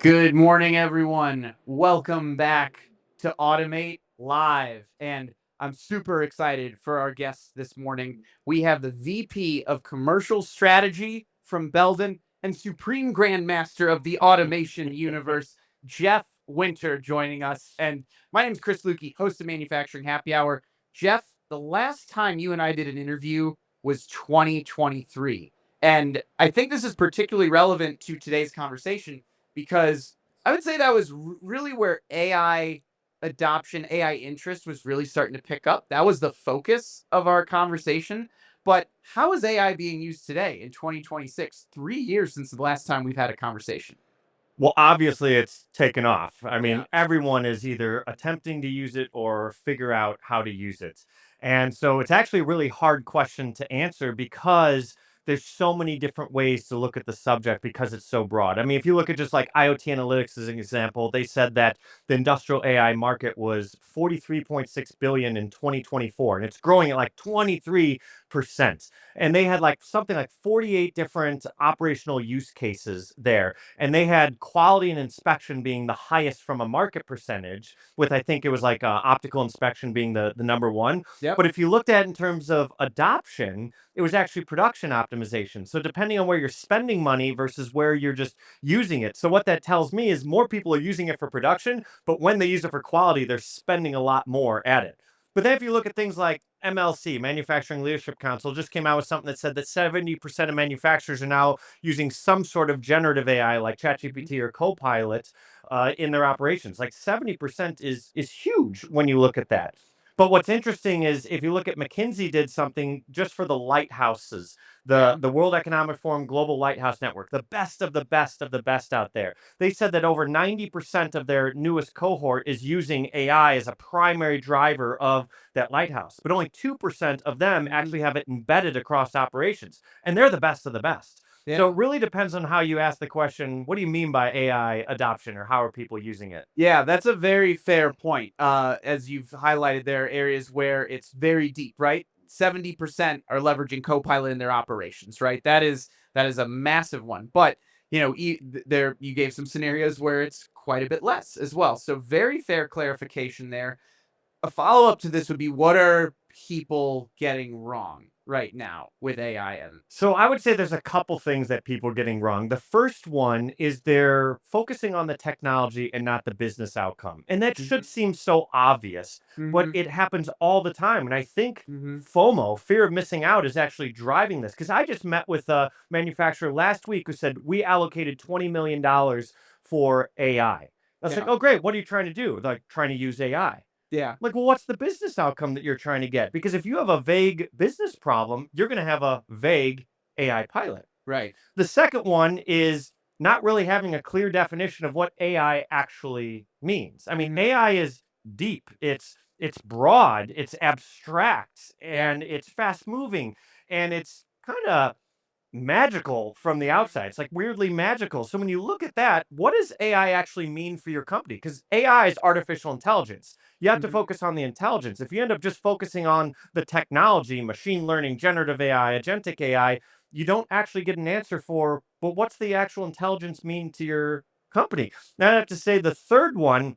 Good morning, everyone. Welcome back to Automate Live. And I'm super excited for our guests this morning. We have the VP of Commercial Strategy from Belden and Supreme Grandmaster of the Automation Universe, Jeff Winter, joining us. And my name is Chris Luecke, host of Manufacturing Happy Hour. Jeff, the last time you and I did an interview was 2023. And I think this is particularly relevant to today's conversation because I would say that was really where AI adoption, AI interest was really starting to pick up. That was the focus of our conversation. But how is AI being used today in 2026, 3 years since the last time we've had a conversation? Well, obviously, it's taken off. I Yeah. mean, everyone is either attempting to use it or figure out how to use it. And so it's actually a really hard question to answer because there's so many different ways to look at the subject because it's so broad. I mean, if you look at just like IoT analytics as an example, they said that the industrial AI market was 43.6 billion in 2024 and it's growing at like 23%. And they had like something like 48 different operational use cases there, and they had quality and inspection being the highest from a market percentage, with I think it was like optical inspection being the number one. Yep. But if you looked at it in terms of adoption, it was actually production optimization. So depending on where you're spending money versus where you're just using it. So what that tells me is more people are using it for production, but when they use it for quality, they're spending a lot more at it. But then if you look at things like MLC, Manufacturing Leadership Council, just came out with something that said that 70% of manufacturers are now using some sort of generative AI like ChatGPT or Copilot in their operations. Like 70% is huge when you look at that. But what's interesting is if you look at McKinsey did something just for the lighthouses, Yeah. the World Economic Forum Global Lighthouse Network, the best of the best of the best out there. They said that over 90% of their newest cohort is using AI as a primary driver of that lighthouse, but only 2% of them actually have it embedded across operations. And they're the best of the best. Yeah. So it really depends on how you ask the question, what do you mean by AI adoption or how are people using it? Yeah, that's a very fair point. As you've highlighted, there are areas where it's very deep, right? 70% are leveraging Copilot in their operations, right? That is a massive one. But there you gave some scenarios where it's quite a bit less as well. So very fair clarification there. A follow up to this would be, what are people getting wrong right now with AI? And So I would say there's a couple things that people are getting wrong. The first one is they're focusing on the technology and not the business outcome. And that should hmm seem so obvious, but hmm it happens all the time. And I think hmm FOMO, fear of missing out, is actually driving this. Because I just met with a manufacturer last week who said, we allocated $20 million for AI. I was like, yeah, oh, great. What are you trying to do? Like, trying to use AI. yeah, Like, well, what's the business outcome that you're trying to get? Because if you have a vague business problem, you're going to have a vague AI pilot. right. The second one is not really having a clear definition of what AI actually means. I mean, hmm AI is deep. It's broad, it's abstract, Yeah. and it's fast moving, and it's kind of magical from the outside. It's like weirdly magical. So when you look at that, what does AI actually mean for your company? Because AI is artificial intelligence. You have to hmm focus on the intelligence. If you end up just focusing on the technology, machine learning, generative AI, agentic AI, you don't actually get an answer for, but what's the actual intelligence mean to your company? Now I have to say the third one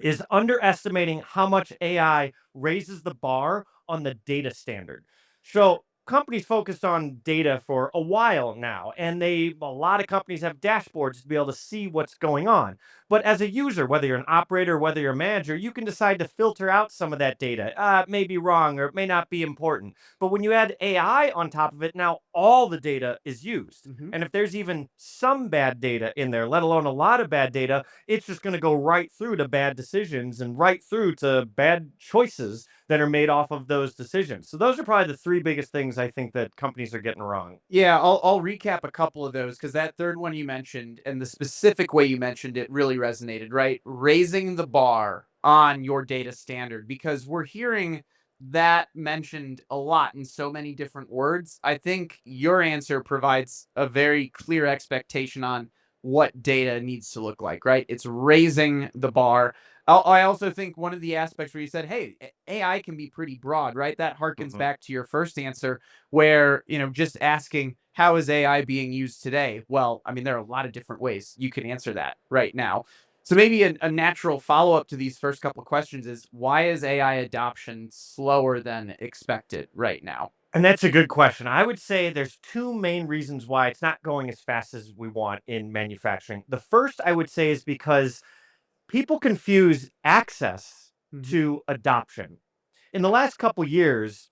is underestimating how much AI raises the bar on the data standard. Sure. So companies focused on data for a while now, and a lot of companies have dashboards to be able to see what's going on. But as a user, whether you're an operator, whether you're a manager, you can decide to filter out some of that data. It may be wrong or it may not be important. But when you add AI on top of it, now all the data is used. hmm And if there's even some bad data in there, let alone a lot of bad data, it's just going to go right through to bad decisions and right through to bad choices that are made off of those decisions. So those are probably the three biggest things I think that companies are getting wrong. Yeah, I'll recap a couple of those because that third one you mentioned and the specific way you mentioned it really resonated, right? Raising the bar on your data standard, because we're hearing that mentioned a lot in so many different words. I think your answer provides a very clear expectation on what data needs to look like, right? It's raising the bar. I also think one of the aspects where you said, hey, AI can be pretty broad, right? That harkens Mhm. back to your first answer where, just asking, how is AI being used today? Well, I mean, there are a lot of different ways you can answer that right now. So maybe a natural follow up to these first couple of questions is why is AI adoption slower than expected right now? And that's a good question. I would say there's two main reasons why it's not going as fast as we want in manufacturing. The first, I would say, is because people confuse access Hmm. to adoption. In the last couple years,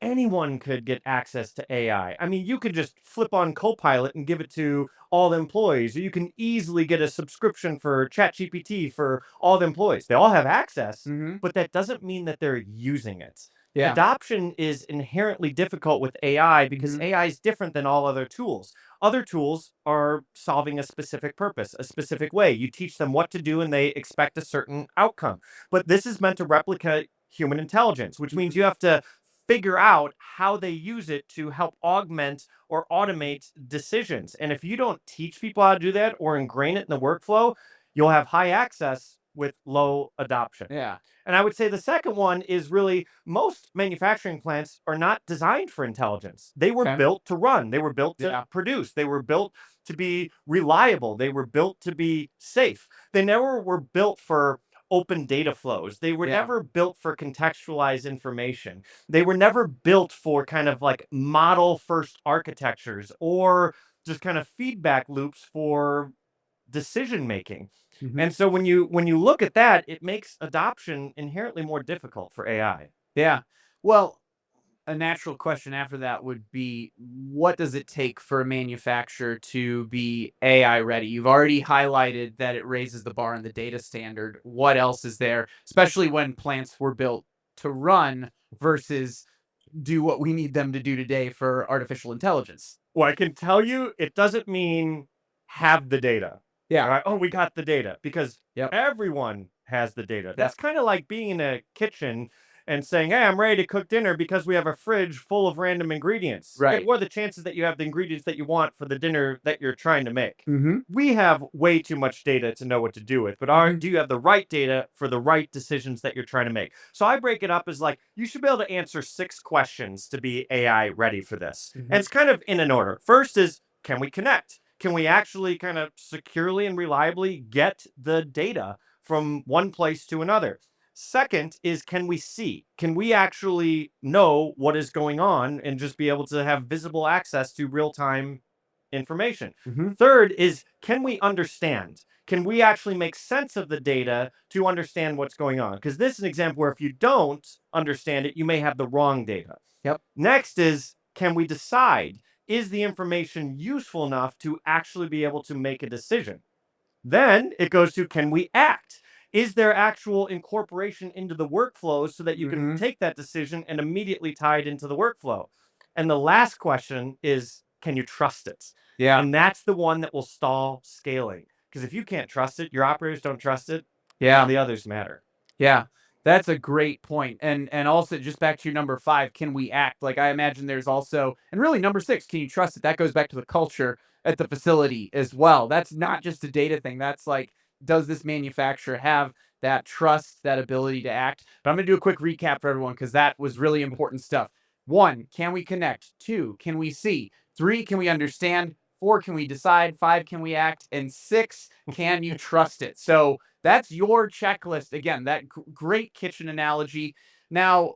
anyone could get access to AI. I mean, you could just flip on Copilot and give it to all the employees, or you can easily get a subscription for ChatGPT for all the employees. They all have access, Hmm. but that doesn't mean that they're using it. Yeah. Adoption is inherently difficult with AI because Hmm. AI is different than all other tools. Other tools are solving a specific purpose, a specific way. You teach them what to do and they expect a certain outcome. But this is meant to replicate human intelligence, which means Hmm. you have to figure out how they use it to help augment or automate decisions. And if you don't teach people how to do that or ingrain it in the workflow, you'll have high access with low adoption. Yeah. And I would say the second one is really most manufacturing plants are not designed for intelligence. They were Okay. built to run, they were built to Yeah. produce, they were built to be reliable, they were built to be safe. They never were built for open data flows. They were Yeah. never built for contextualized information. They were never built for kind of like model first architectures or just kind of feedback loops for decision making. Hmm. And so when you look at that, it makes adoption inherently more difficult for AI. Yeah. Well, a natural question after that would be what does it take for a manufacturer to be AI ready? You've already highlighted that it raises the bar on the data standard. What else is there, especially when plants were built to run versus do what we need them to do today for artificial intelligence? Well, I can tell you it doesn't mean have the data. All Yeah. right. Oh, we got the data because Yep. everyone has the data. That's Yep. kind of like being in a kitchen and saying, "Hey, I'm ready to cook dinner because we have a fridge full of random ingredients." Great. Right. What are the chances that you have the ingredients that you want for the dinner that you're trying to make? Mm-hmm. We have way too much data to know what to do with, but Mm-hmm. do you have the right data for the right decisions that you're trying to make? So I break it up as like you should be able to answer 6 questions to be AI ready for this. And Mm-hmm. it's kind of in an order. First is, can we connect? Can we actually kind of securely and reliably get the data from one place to another? Second is, can we see? Can we actually know what is going on and just be able to have visible access to real time information? Mm-hmm. Third is, can we understand? Can we actually make sense of the data to understand what's going on? Because this is an example where if you don't understand it, you may have the wrong data. Yep. Next is, can we decide? Is the information useful enough to actually be able to make a decision? Then it goes to, can we act? Is there actual incorporation into the workflow so that you can Mm-hmm. take that decision and immediately tie it into the workflow? And the last question is, can you trust it? Yeah. And that's the one that will stall scaling. Because if you can't trust it, your operators don't trust it, none of Yeah. the others matter. Yeah, that's a great point. And also just back to your number 5, can we act? Like I imagine there's also and really number 6, can you trust it? That goes back to the culture at the facility as well. That's not just a data thing. That's like, does this manufacturer have that trust, that ability to act? But I'm gonna do a quick recap for everyone because that was really important stuff. 1, can we connect? 2, can we see? 3, can we understand? 4, can we decide? 5, can we act? And 6, can you trust it? So that's your checklist. Again, that great kitchen analogy. Now,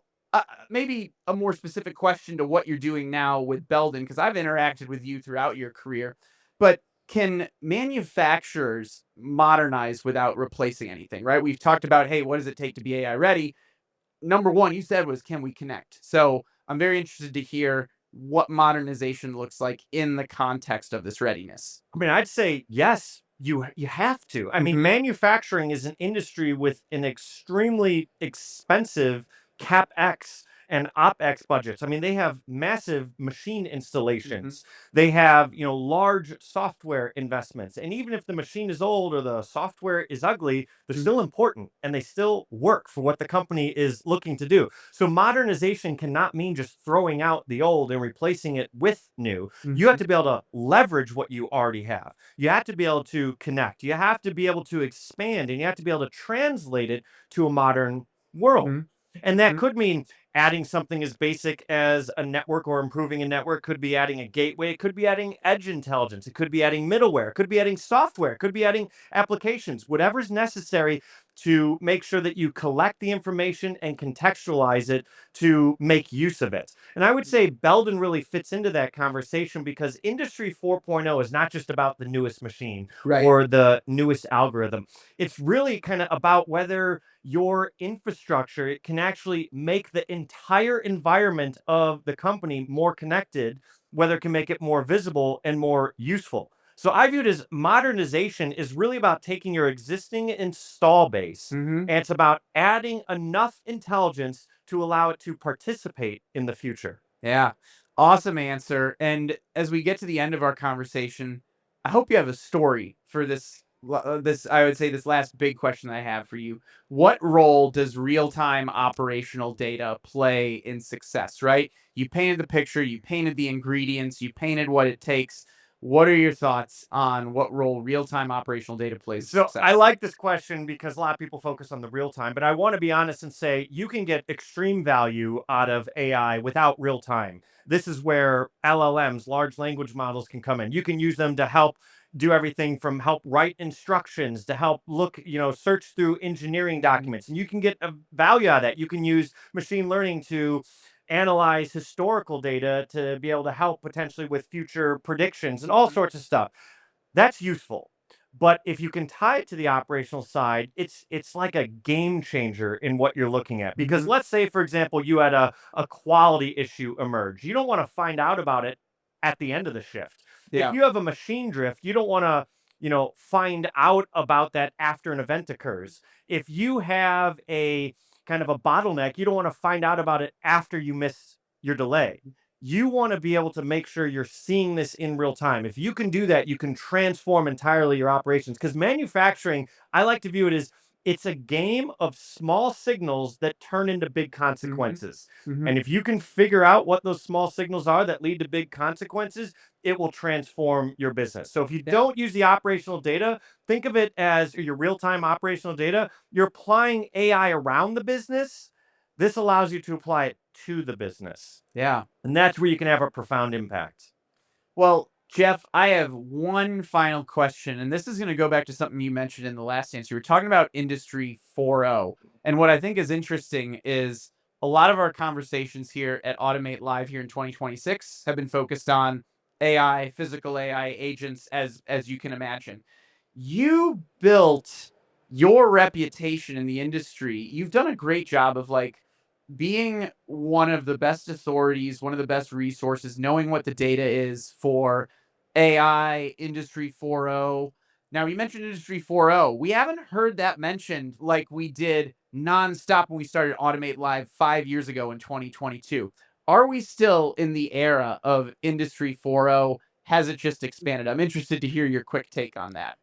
maybe a more specific question to what you're doing now with Belden, because I've interacted with you throughout your career. But can manufacturers modernize without replacing anything, right? We've talked about, hey, what does it take to be AI ready? Number one, you said was, can we connect? So I'm very interested to hear what modernization looks like in the context of this readiness. I mean, I'd say yes, you have to. I mean, Mm-hmm. manufacturing is an industry with an extremely expensive capex and OpEx budgets. I mean, they have massive machine Mm-hmm. installations. They have, large software investments. And even if the machine is old or the software is ugly, they're still important and they still work for what the company is looking to do. So modernization cannot mean just throwing out the old and replacing it with new. You have to be able to leverage what you already have. You have to be able to connect. You have to be able to expand, and you have to be able to translate it to a modern world. And that could mean adding something as basic as a network, or improving a network. Could be adding a gateway. It could be adding edge intelligence. It could be adding middleware. It could be adding software. It could be adding applications. Whatever's necessary to make sure that you collect the information and contextualize it to make use of it. And I would say Belden really fits into that conversation, because Industry 4.0 is not just about the newest machine Right. or the newest algorithm. It's really kind of about whether your infrastructure can actually make the entire environment of the company more connected, whether it can make it more visible and more useful. So I view it as modernization is really about taking your existing install base, Mm-hmm. and it's about adding enough intelligence to allow it to participate in the future. Yeah. Awesome answer. And as we get to the end of our conversation, I hope you have a story for this I would say this last big question I have for you. What role does real-time operational data play in success, right? You painted the picture, you painted the ingredients, you painted what it takes. What are your thoughts on what role real-time operational data plays in So success? I like this question because a lot of people focus on the real time, but I want to be honest and say you can get extreme value out of AI without real time. This is where LLMs, large language models, can come in. You can use them to help do everything from help write instructions to help look, search through engineering documents. And you can get a value out of that. You can use machine learning to analyze historical data to be able to help potentially with future predictions and all sorts of stuff. That's useful. But if you can tie it to the operational side, it's like a game changer in what you're looking at. Because Mhm. let's say, for example, you had a quality issue emerge. You don't want to find out about it at the end of the shift. If Yeah. you have a machine drift, you don't want to, find out about that after an event occurs. If you have a kind of a bottleneck, you don't want to find out about it after you miss your delay. You want to be able to make sure you're seeing this in real time. If you can do that, you can transform entirely your operations. Because manufacturing, I like to view it as it's a game of small signals that turn into big Mhm. consequences. Mhm. And if you can figure out what those small signals are that lead to big consequences, it will transform your business. So if you Yeah. don't use the operational data, think of it as your real time operational data. You're applying AI around the business. This allows you to apply it to the business. Yeah. And that's where you can have a profound impact. Well, Jeff, I have one final question, and this is going to go back to something you mentioned in the last answer. You were talking about Industry 4.0. And what I think is interesting is a lot of our conversations here at Automate Live here in 2026 have been focused on AI, physical AI agents, as you can imagine. You built your reputation in the industry. You've done a great job of being one of the best authorities, one of the best resources, knowing what the data is for AI, Industry 4.0. Now, you mentioned Industry 4.0. We haven't heard that mentioned like we did nonstop when we started Automate Live 5 years ago in 2022. Are we still in the era of Industry 4.0? Has it just expanded? I'm interested to hear your quick take on that.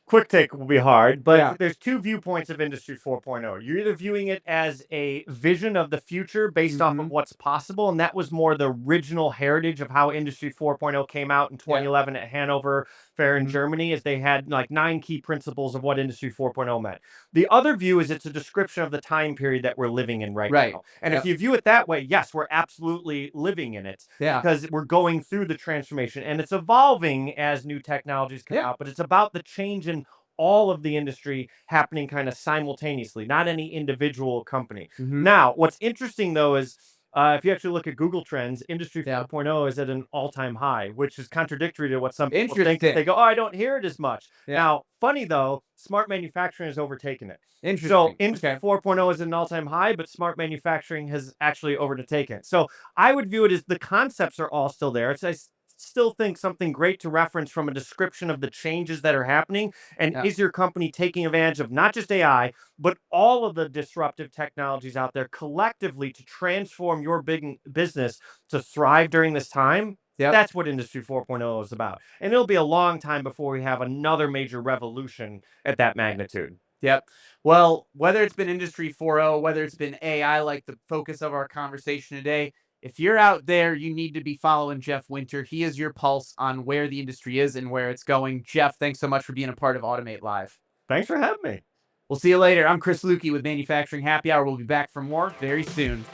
Quick take will be hard, but Yeah. there's two viewpoints of Industry 4.0. You're either viewing it as a vision of the future based off of Hmm. what's possible, and that was more the original heritage of how Industry 4.0 came out in Yeah. 2011 at Hanover Fair in Hmm. Germany, as they had like 9 key principles of what Industry 4.0 meant. The other view is it's a description of the time period that we're living in right Right. now. And if Yep. you view it that way, yes, we're absolutely living in it Yeah. because we're going through the transformation and it's evolving as new technologies come Yeah. out, but it's about the change in all of the industry happening kind of simultaneously, not any individual company. Hmm. Now, what's interesting though is if you actually look at Google Trends, Industry Yeah. 4.0 is at an all-time high, which is contradictory to what some people think. They Interesting. go, "Oh, I don't hear it as much." Yeah. Now, funny though, smart manufacturing has overtaken it. So Interesting. Industry Okay. 4.0 is at an all-time high, but smart manufacturing has actually overtaken it. So I would view it as the concepts are all still there. It's still think something great to reference from a description of the changes that are happening? And Yeah. is your company taking advantage of not just AI, but all of the disruptive technologies out there collectively to transform your big business to thrive during this time? Yep. That's what Industry 4.0 is about. And it'll be a long time before we have another major revolution at that magnitude. Yep. Well, whether it's been Industry 4.0, whether it's been AI, like the focus of our conversation today, if you're out there, you need to be following Jeff Winter. He is your pulse on where the industry is and where it's going. Jeff, thanks so much for being a part of Automate Live. Thanks for having me. We'll see you later. I'm Chris Luecke with Manufacturing Happy Hour. We'll be back for more very soon.